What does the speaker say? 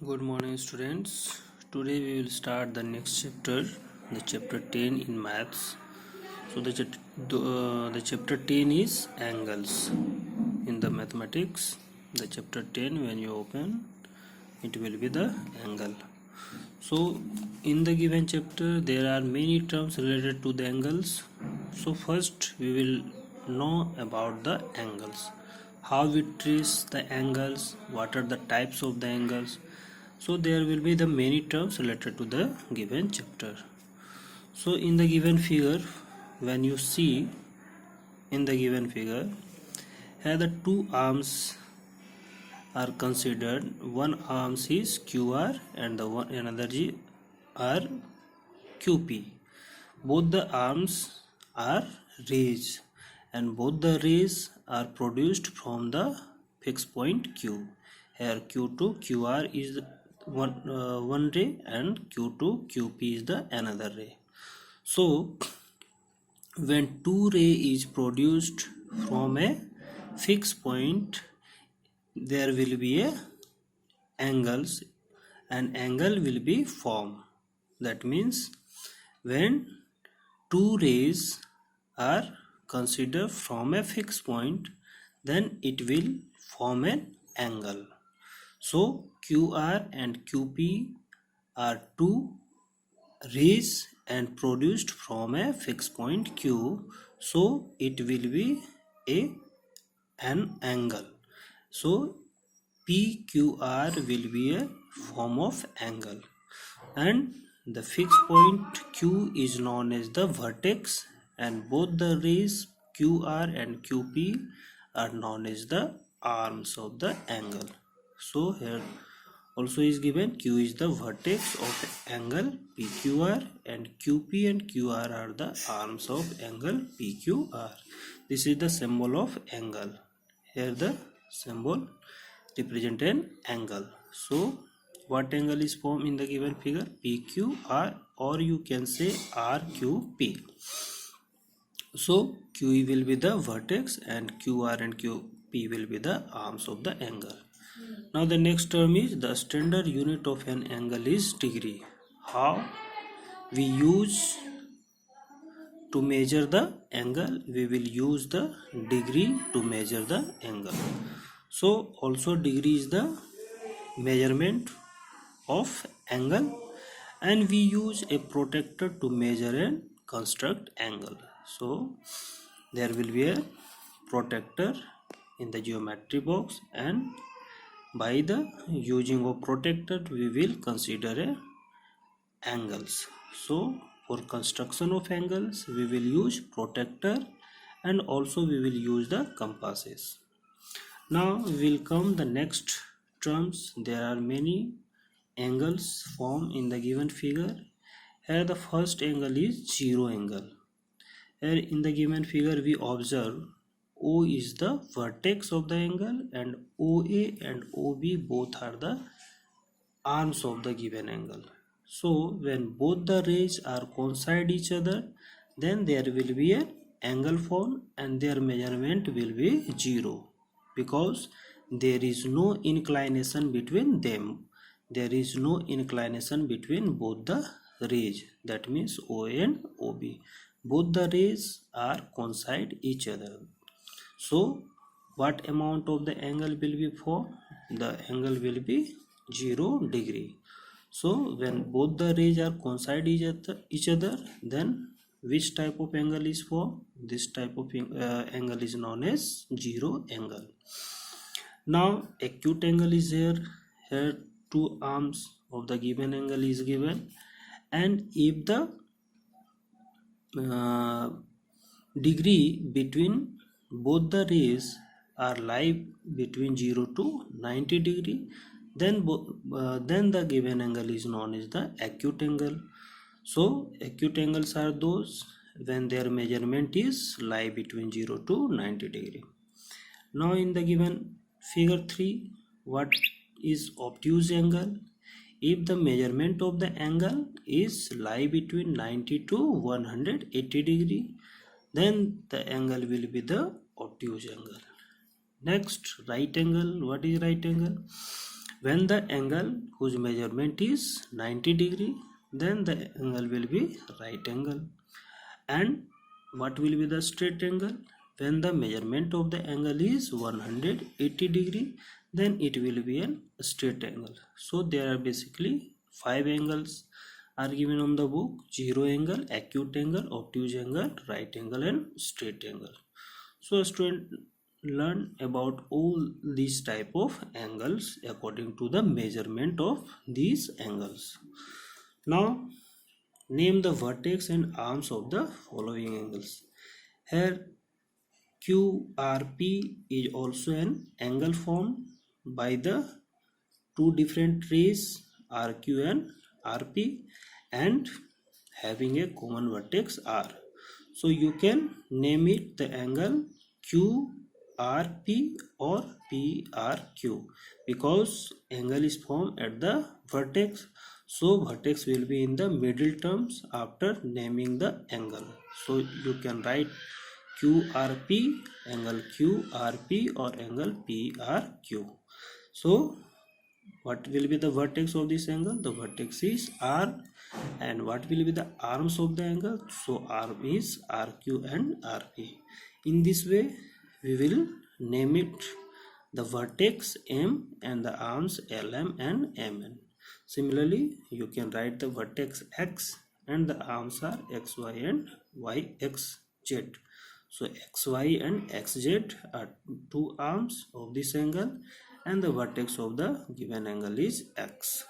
Good morning, students. Today we will start the next chapter, the chapter 10 in maths. So the chapter 10 is angles. In the mathematics, the chapter 10 when you open, it will be the angle. So in the given chapter, there are many terms related to the angles. So first we will know about the angles. How we trace the angles, what are the types of the angles. So there will be the many terms related to the given chapter. So in the given figure, when you see in the given figure, here the two arms are considered. One arms is QR and the one another are QP. Both the arms are rays and both the rays are produced from the fixed point Q. Here Q2 QR is one ray and Q2 QP is the another ray. So when two ray is produced from a fixed point, there will be a angles. An angle will be formed. That means when two rays are considered from a fixed point, then it will form an angle. So QR and QP are two rays and produced from a fixed point Q, so it will be an angle. So PQR will be a form of angle, and the fixed point Q is known as the vertex, and both the rays QR and QP are known as the arms of the angle. So here also is given Q is the vertex of angle PQR and QP and QR are the arms of angle PQR. This is the symbol of angle. Here the symbol represent an angle. So what angle is formed in the given figure? PQR, or you can say RQP. So QE will be the vertex and QR and QP will be the arms of the angle. Now the next term is the standard unit of an angle is degree. How we use to measure the angle? We will use the degree to measure the angle. So also degree is the measurement of angle, and we use a protractor to measure and construct angle. So there will be a protractor in the geometry box, and by the using of protractor we will consider a angles. So for construction of angles we will use protractor, and also we will use the compasses. Now will come the next terms. There are many angles formed in the given figure. Here the first angle is zero angle. Here in the given figure we observe O is the vertex of the angle, and OA and OB both are the arms of the given angle. So when both the rays are coincide each other, then there will be an angle formed and their measurement will be 0, because there is no inclination between them. There is no inclination between both the rays. That means OA and OB. Both the rays are coincide each other. So what amount of the angle will be formed? The angle will be 0 degree. So when both the rays are coincide each other, then which type of angle is formed? This type of angle is known as 0 angle. Now acute angle is here. Here two arms of the given angle is given, and if the degree between both the rays are lie between 0 to 90 degree, then the given angle is known as the acute angle. So acute angles are those when their measurement is lie between 0 to 90 degree. Now in the given figure 3, what is obtuse angle? If the measurement of the angle is lie between 90 to 180 degree, then the angle will be the obtuse angle. Next, right angle. What is right angle? When the angle whose measurement is 90 degree, then the angle will be right angle. And what will be the straight angle? When the measurement of the angle is 180 degree, then it will be a straight angle. So there are basically 5 angles are given on the book: zero angle, acute angle, obtuse angle, right angle, and straight angle. So student, learn about all these type of angles according to the measurement of these angles. Now name the vertex and arms of the following angles. Here QRP is also an angle formed by the two different rays RQ and RP and having a common vertex R. So you can name it the angle QRP or PRQ because angle is formed at the vertex. So vertex will be in the middle terms after naming the angle. So you can write QRP, angle QRP or angle PRQ. So what will be the vertex of this angle? The vertex is R. And what will be the arms of the angle? So arm is RQ and RP. In this way we will name it the vertex M and the arms LM and MN. Similarly, you can write the vertex X and the arms are XY and YXZ. So XY and XZ are two arms of this angle and the vertex of the given angle is X.